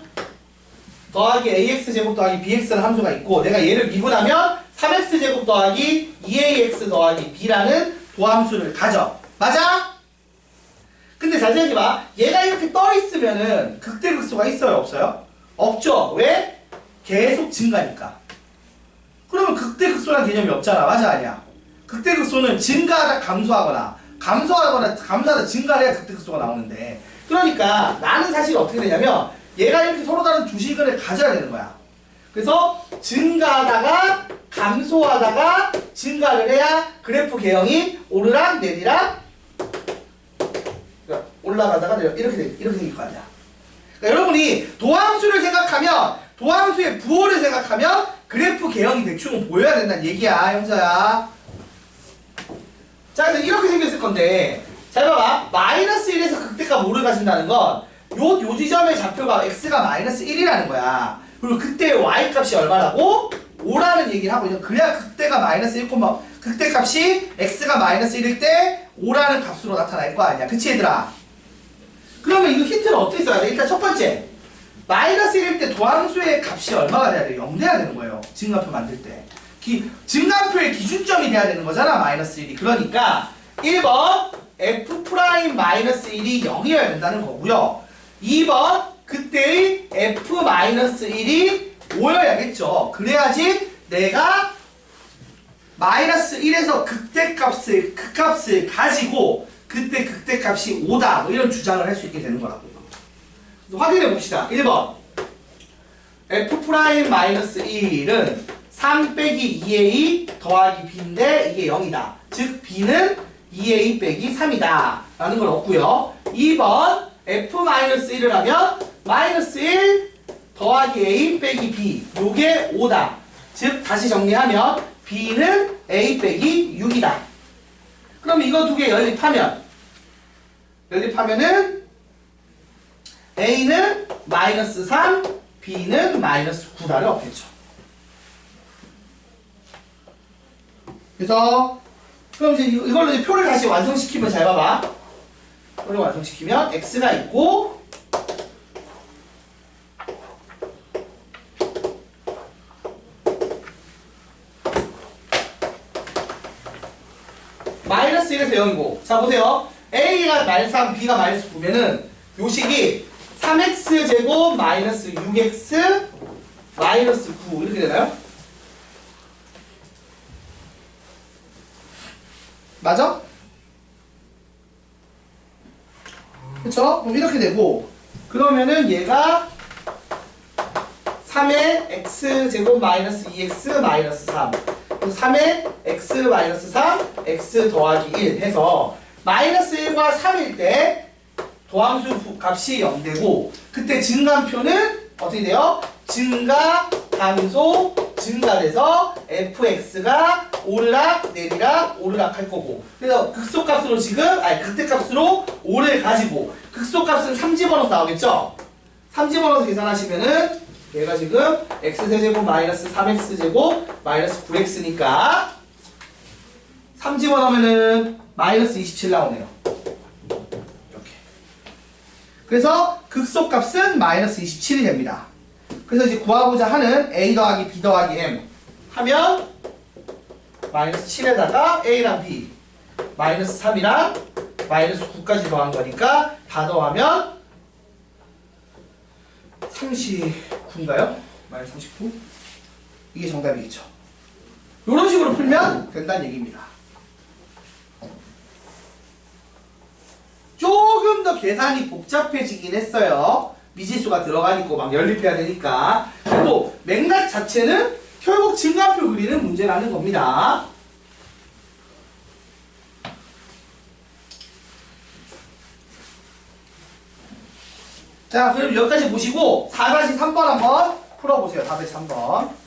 더하기 ax제곱 더하기 bx라는 함수가 있고 내가 얘를 미분하면 3x제곱 더하기 2ax 더하기 b라는 도함수를 가져. 맞아? 근데 잘 생각해봐. 얘가 이렇게 떠 있으면은 극대극소가 있어요? 없어요? 없죠. 왜? 계속 증가니까. 그러면 극대극소라는 개념이 없잖아. 맞아 아니야? 극대극소는 증가하다 감소하거나 감소하다 증가를 해야 극대극소가 나오는데 그러니까 나는 사실 어떻게 되냐면 얘가 이렇게 서로 다른 두 시근을 가져야 되는 거야. 그래서 증가하다가 감소하다가 증가를 해야 그래프 개형이 오르락 내리락 그러니까 올라가다가 내려 이렇게 생길 거 아니야. 그러니까 여러분이 도함수를 생각하면 도함수의 부호를 생각하면 그래프 개형이 대충 보여야 된다는 얘기야, 형사야. 자, 그래서 이렇게 생겼을 건데 잘 봐봐. 마이너스 1에서 극대값 5를 가진다는 건 요 지점의 좌표가 x가 마이너스 1이라는 거야. 그리고 그때 y값이 얼마라고? 5라는 얘기를 하고 있는. 그래야 극대가 마이너스 1, 극대값이 x가 마이너스 1일 때 5라는 값으로 나타날 거 아니야. 그치 얘들아? 그러면 이거 힌트는 어떻게 써야 돼? 일단 첫 번째 마이너스 1일 때 도함수의 값이 얼마가 돼야 돼? 0 돼야 되는 거예요. 증가표 만들 때. 증가표의 기준점이 돼야 되는 거잖아. 마이너스 1이. 그러니까 1번 f' 마이너스 1이 0이어야 된다는 거고요. 2번 그때의 f-1이 5여야겠죠. 그래야지 내가 마이너스 1에서 극값을 가지고 그때 극대값이 5다 뭐 이런 주장을 할 수 있게 되는 거라고요. 확인해 봅시다. 1번 f'-1은 3 빼기 2a 더하기 b인데 이게 0이다. 즉 b는 2a 빼기 3이다 라는 걸 얻고요. 2번 f-1을 하면 마이너스 1 더하기 a 빼기 b 요게 5다. 즉 다시 정리하면 b는 a 빼기 6이다. 그럼 이거 두 개 연립하면은 a는 마이너스 3 b는 마이너스 9다를 얻겠죠. 그래서 그럼 이제 이걸로 이제 표를 다시 완성시키면 잘 봐봐. 표를 완성시키면 x가 있고 마이너스 1에서 0이고 자 보세요. a가 마이너스 3, b가 마이너스 9면은 요 식이 3x제곱 마이너스 6x 마이너스 9 이렇게 되나요? 맞아? 그쵸? 그럼 이렇게 되고 그러면은 얘가 3의 x제곱 마이너스 2x 마이너스 3 3의 x 마이너스 3 x 더하기 1 해서 마이너스 1과 3일 때 도함수 값이 0되고 그때 증가표는 어떻게 돼요? 증가, 감소, 증가돼서 fx가 오르락 내리락 오르락 할 거고 그래서 극소값으로 극대값으로 5를 가지고 극소값은 3 집어넣어서 나오겠죠? 3 집어넣어서 계산하시면은 얘가 지금 x세제곱 마이너스 3x제곱 마이너스 9x니까 3 집어넣으면은 마이너스 27 나오네요. 이렇게. 그래서 극소값은 마이너스 27이 됩니다. 그래서 이제 구하고자 하는 a 더하기 b 더하기 m 하면 마이너스 7에다가 a랑 b 마이너스 3이랑 마이너스 9까지 더한 거니까 다 더하면 39인가요? 마이너스 39? 이게 정답이겠죠. 이런 식으로 풀면 된다는 얘기입니다. 조금 더 계산이 복잡해지긴 했어요. 미지수가 들어가니까 막 연립해야 되니까. 또 맥락 자체는 결국 증가표 그리는 문제라는 겁니다. 자, 그럼 여기까지 보시고 4-3번 한번 풀어보세요. 4-3번.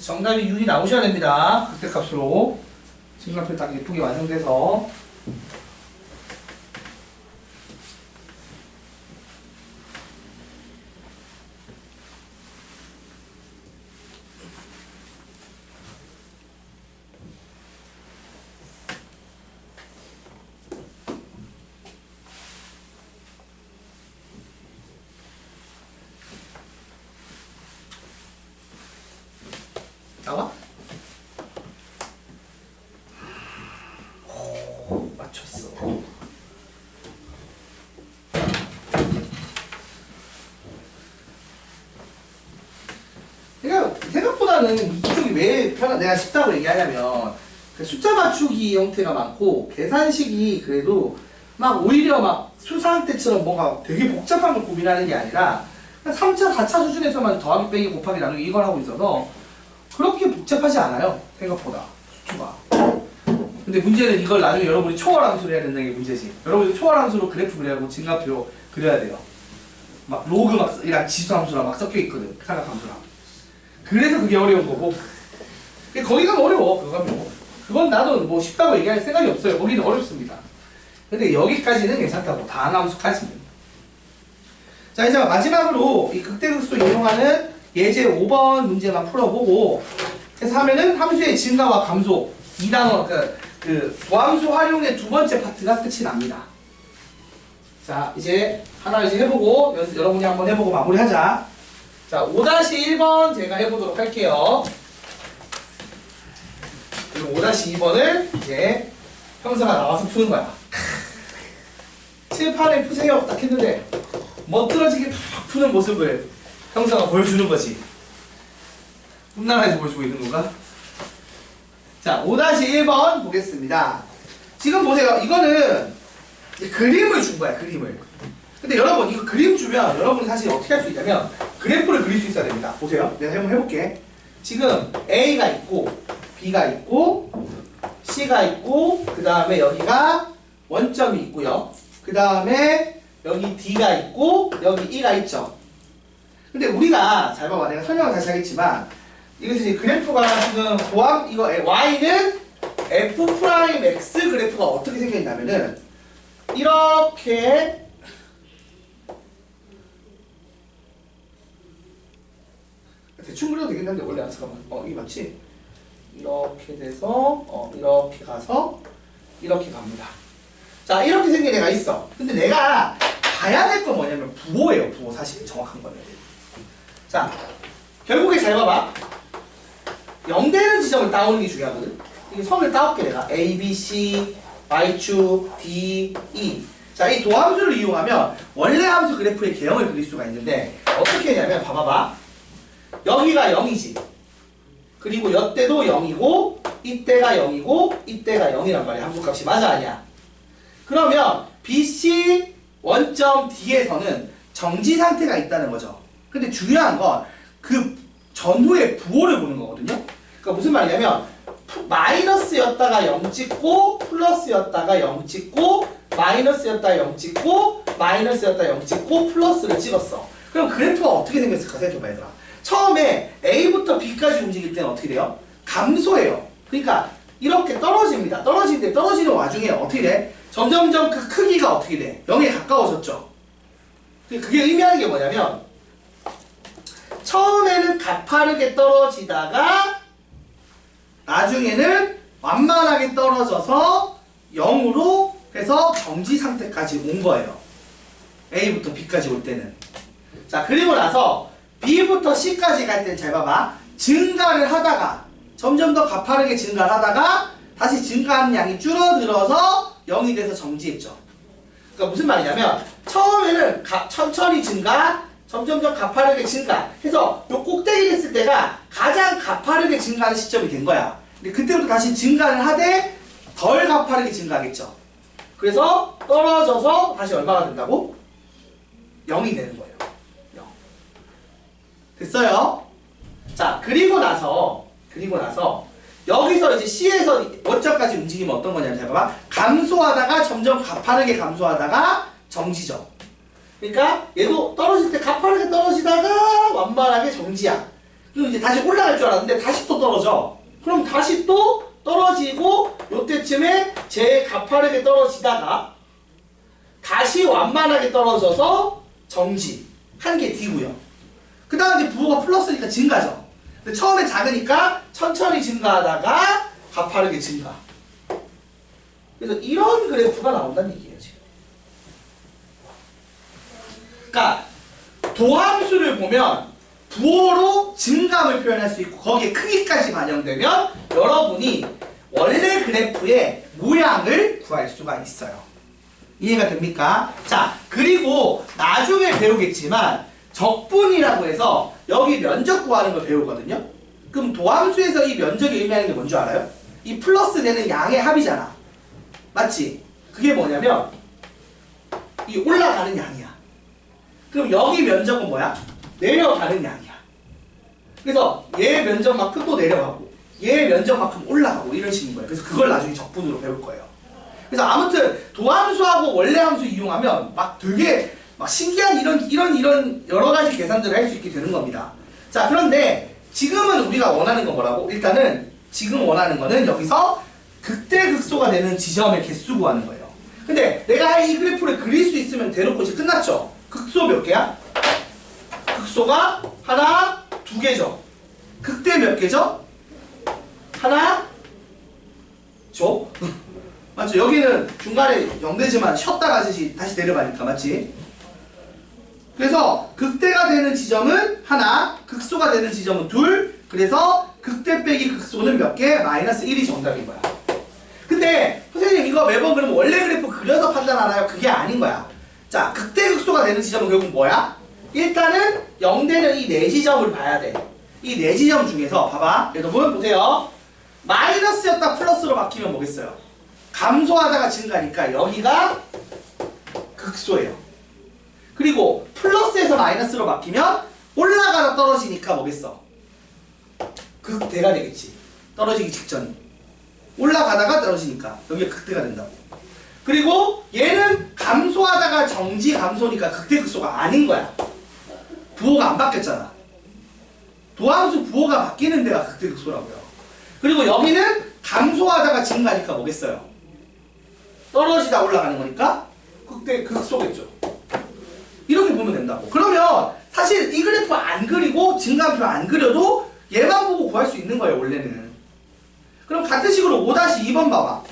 정답이 6이 나오셔야 됩니다. 극대값으로. 증가표 딱 예쁘게 완성돼서. 나와? 오, 맞췄어. 그러니까 생각보다는 이쪽이 왜 내가 쉽다고 얘기하냐면 그 숫자 맞추기 형태가 많고 계산식이 그래도 막 오히려 막 수상 때처럼 뭔가 되게 복잡한 걸 고민하는 게 아니라 3차, 4차 수준에서만 더하기 빼기 곱하기 나누기 이걸 하고 있어서 그렇게 복잡하지 않아요. 생각보다 수초가. 근데 문제는 이걸 나중에 여러분이 초월함수를 해야 된다는 게 문제지. 여러분이 초월함수로 그래프 그려야 하고 증가표 그려야 돼요. 막 로그 막 이랑 지수함수랑 막 섞여 있거든. 삼각함수랑. 그래서 그게 어려운 거고. 거기 가면 어려워. 그거 가면. 그건 나도 뭐 쉽다고 얘기할 생각이 없어요. 거기는 어렵습니다. 근데 여기까지는 괜찮다고. 다항함수까지는. 자, 이제 마지막으로 이 극대극소 이용하는 예제 5번 문제만 풀어보고 그래서 하면은 함수의 증가와 감소 2단원 그 도함수 활용의 두 번째 파트가 끝이 납니다. 자, 이제 하나 이제 해보고 여러분이 한번 해보고 마무리하자. 자, 5-1번 제가 해보도록 할게요. 그리고 5-2번을 이제 형사가 나와서 푸는 거야. 칠판에 푸세요 딱 했는데 멋들어지게 팍 푸는 모습을 형사가 보여주는 거지. 홈나라에서 보여주고 있는 건가? 자, 5-1번 보겠습니다. 지금 보세요. 이거는 그림을 준 거야, 그림을. 근데 여러분, 이거 그림 주면 여러분이 사실 어떻게 할 수 있냐면 그래프를 그릴 수 있어야 됩니다. 보세요. 내가 한번 해볼게. 지금 A가 있고, B가 있고, C가 있고, 그 다음에 여기가 원점이 있고요. 그 다음에 여기 D가 있고, 여기 E가 있죠. 근데 우리가 잘 봐봐. 내가 설명을 다시 하겠지만 이것이 그래프가 지금 도함 이거 y는 f'(x) 그래프가 어떻게 생겨 있냐면은 이렇게 대충 그려도 되겠는데 원래 잠깐만 이게 맞지? 이렇게 돼서 이렇게 가서 이렇게 갑니다. 자, 이렇게 생긴 애가 있어. 근데 내가 봐야 될 건 뭐냐면 부호예요. 부호. 사실 정확한 거는. 자, 결국에 잘 봐봐. 0되는 지점을 따오는 게 중요하거든. 이게 선을 따올게 내가. A, B, C, Y축, D, E. 자, 이 도함수를 이용하면 원래 함수 그래프의 개형을 그릴 수가 있는데 어떻게 했냐면 봐봐봐. 여기가 0이지. 그리고 이때도 0이고 이때가 0이고 이때가 0이란 말이야. 함수값이 맞아 아니야? 그러면 BC 원점 D에서는 정지 상태가 있다는 거죠. 근데 중요한 건 그 전후의 부호를 보는 거거든요. 그러니까 무슨 말이냐면 마이너스였다가 0 찍고 플러스였다가 0 찍고 마이너스였다가 0 찍고 마이너스였다가 0 찍고 플러스를 찍었어. 그럼 그래프가 어떻게 생겼을까 생각해봐 얘들아. 처음에 A부터 B까지 움직일 때는 어떻게 돼요? 감소해요. 그러니까 이렇게 떨어집니다. 떨어지는데 떨어지는 와중에 어떻게 돼? 점점점 그 크기가 어떻게 돼? 0에 가까워졌죠. 그게 의미하는 게 뭐냐면 처음에는 가파르게 떨어지다가 나중에는 완만하게 떨어져서 0으로 해서 정지 상태까지 온 거예요. A부터 B까지 올 때는. 자, 그리고 나서 B부터 C까지 갈 때는 잘 봐봐. 증가를 하다가 점점 더 가파르게 증가를 하다가 다시 증가하는 양이 줄어들어서 0이 돼서 정지했죠. 그러니까 무슨 말이냐면 처음에는 천천히 증가, 점점점 가파르게 증가 해서 요 꼭대기 됐을 때가 가장 가파르게 증가하는 시점이 된 거야. 근데 그때부터 다시 증가를 하되 덜 가파르게 증가하겠죠. 그래서 떨어져서 다시 얼마가 된다고? 0이 되는 거예요. 0. 됐어요? 자, 그리고 나서 여기서 이제 C에서 원점까지 움직이면 어떤 거냐면 잘 봐봐. 감소하다가 점점 가파르게 감소하다가 정지죠. 그러니까 얘도 떨어질 때 가파르게 떨어지다가 완만하게 정지야. 그리고 이제 다시 올라갈 줄 알았는데 다시 또 떨어져. 그럼 다시 또 떨어지고 요때쯤에 제일 가파르게 떨어지다가 다시 완만하게 떨어져서 정지. 한 개 D고요. 그 다음 이제 부호가 플러스니까 증가죠. 근데 처음에 작으니까 천천히 증가하다가 가파르게 증가. 그래서 이런 그래프가 나온다는 얘기예요 지금. 그러니까 도함수를 보면 부호로 증감을 표현할 수 있고 거기에 크기까지 반영되면 여러분이 원래 그래프의 모양을 구할 수가 있어요. 이해가 됩니까? 자, 그리고 나중에 배우겠지만 적분이라고 해서 여기 면적 구하는 걸 배우거든요. 그럼 도함수에서 이 면적이 의미하는 게 뭔지 알아요? 이 플러스 되는 양의 합이잖아. 맞지? 그게 뭐냐면 이 올라가는 양이야. 그럼 여기 면적은 뭐야? 내려가는 양이야. 그래서 얘 면적만큼 또 내려가고 얘 면적만큼 올라가고 이런 식인 거예요. 그래서 그걸 나중에 적분으로 배울 거예요. 그래서 아무튼 도함수하고 원래 함수 이용하면 막 되게 막 신기한 이런 여러 가지 계산들을 할 수 있게 되는 겁니다. 자, 그런데 지금은 우리가 원하는 건 뭐라고? 일단은 지금 원하는 거는 여기서 극대극소가 되는 지점의 개수 구하는 거예요. 근데 내가 이 그래프를 그릴 수 있으면 대놓고 이제 끝났죠? 극소 몇 개야? 극소가 하나, 두 개죠. 극대 몇 개죠? 하나, 죠? 맞죠? 여기는 중간에 0되지만 쉬었다가 다시 내려가니까 맞지? 그래서 극대가 되는 지점은 하나, 극소가 되는 지점은 둘. 그래서 극대 빼기 극소는 몇 개? 마이너스 1이 정답인 거야. 근데 선생님 이거 매번 그러면 원래 그래프 그려서 판단하나요? 그게 아닌 거야. 자, 극대 극소가 되는 지점은 결국 뭐야? 일단은 0되는 이 네 지점을 봐야 돼. 이 네 지점 중에서 봐봐. 여러분 보세요. 마이너스였다 플러스로 바뀌면 뭐겠어요? 감소하다가 증가니까 여기가 극소예요. 그리고 플러스에서 마이너스로 바뀌면 올라가다 떨어지니까 뭐겠어? 극대가 되겠지. 떨어지기 직전이. 올라가다가 떨어지니까 여기가 극대가 된다고. 그리고 얘는 감소하다가 정지 감소니까 극대 극소가 아닌 거야. 부호가 안 바뀌었잖아. 도함수 부호가 바뀌는 데가 극대 극소라고요. 그리고 여기는 감소하다가 증가니까 뭐겠어요? 떨어지다 올라가는 거니까 극대 극소겠죠. 이렇게 보면 된다고. 그러면 사실 이 그래프 안 그리고 증가표 안 그려도 얘만 보고 구할 수 있는 거예요 원래는. 그럼 같은 식으로 5-2번 봐봐.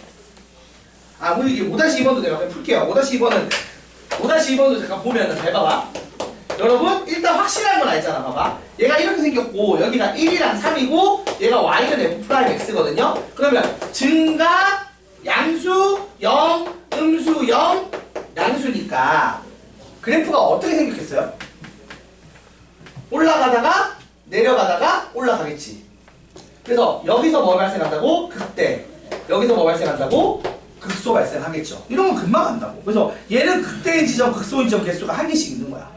아, 우리 이게 5-2번도 내가 그냥 풀게요. 5-2번도 잠깐 보면은 잘 봐봐. 여러분 일단 확실한 건 알잖아. 봐봐. 얘가 이렇게 생겼고 여기가 1이랑 3이고 얘가 y는 f'x거든요. 그러면 증가 양수 0 음수 0 양수니까 그래프가 어떻게 생겼겠어요? 올라가다가 내려가다가 올라가겠지. 그래서 여기서 뭐 발생한다고? 극대. 여기서 뭐 발생한다고? 극소 발생하겠죠. 이런 건 금방 간다고. 그래서 얘는 극대인 지점, 극소인 지점 개수가 한 개씩 있는 거야.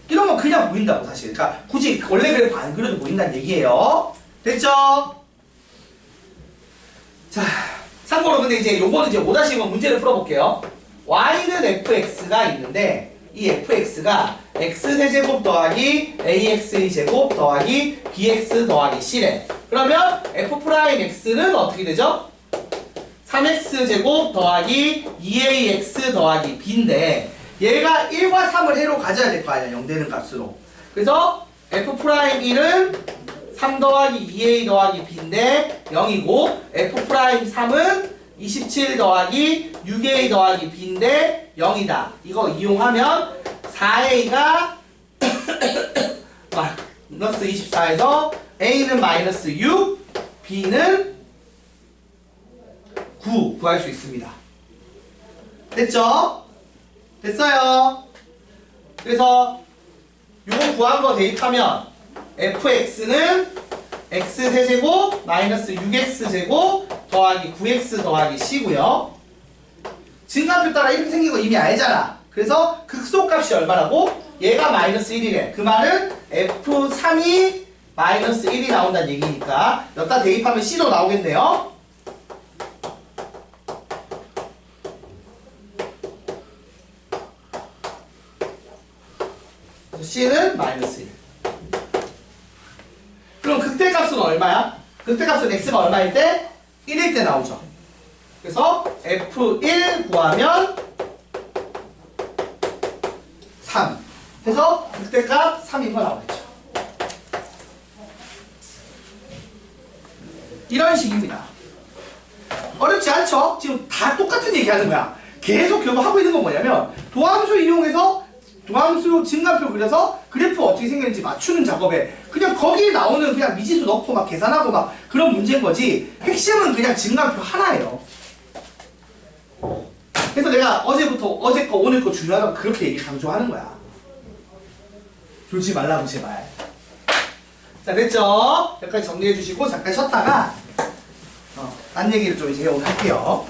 이런 건 그냥 보인다고 사실. 그러니까 굳이 원래 그래도 안 그려도 보인다는 얘기예요. 됐죠? 자, 참고로 근데 이제 요거는 이제 5-1번 문제를 풀어볼게요. y는 fx가 있는데 이 fx가 x세제곱 더하기 ax제곱 더하기 bx 더하기 c래. 그러면 f'x는 어떻게 되죠? 3x제곱 더하기 2ax 더하기 b인데 얘가 1과 3을 해로 가져야 될 거 아니야. 0 되는 값으로. 그래서 f'1은 3 더하기 2a 더하기 b인데 0이고 f'3은 27 더하기 6a 더하기 b인데 0이다. 이거 이용하면 4a가 마이너스 24에서 a는 마이너스 6, b는 9 구할 수 있습니다. 됐죠? 됐어요. 그래서 요거 구한 거 대입하면 fx는 x세제곱 마이너스 6x제곱 더하기 9x 더하기 c고요. 증가표 따라 이렇게 생긴 거 이미 알잖아. 그래서 극소값이 얼마라고? 얘가 마이너스 1이래. 그 말은 f3이 마이너스 1이 나온다는 얘기니까 여기다 대입하면 c도 나오겠네요. c는 마이너스 1. 그럼 극대값은 얼마야? 극대값은 x가 얼마일 때? 1일 때 나오죠. 그래서 f1 구하면 3 해서 극대값 3인 거 나오겠죠. 이런 식입니다. 어렵지 않죠? 지금 다 똑같은 얘기 하는 거야. 계속 결국 하고 있는 건 뭐냐면 도함수 이용해서 도함수 증가표 그려서 그래프 어떻게 생겼는지 맞추는 작업에 그냥 거기에 나오는 그냥 미지수 넣고 막 계산하고 막 그런 문제인 거지 핵심은 그냥 증가표 하나예요. 그래서 내가 어제 거 오늘 거 중요하다고 그렇게 얘기 강조하는 거야. 졸지 말라고 제발. 자 됐죠? 여기까지 정리해 주시고 잠깐 쉬었다가 딴 얘기를 좀 이제 오늘 할게요.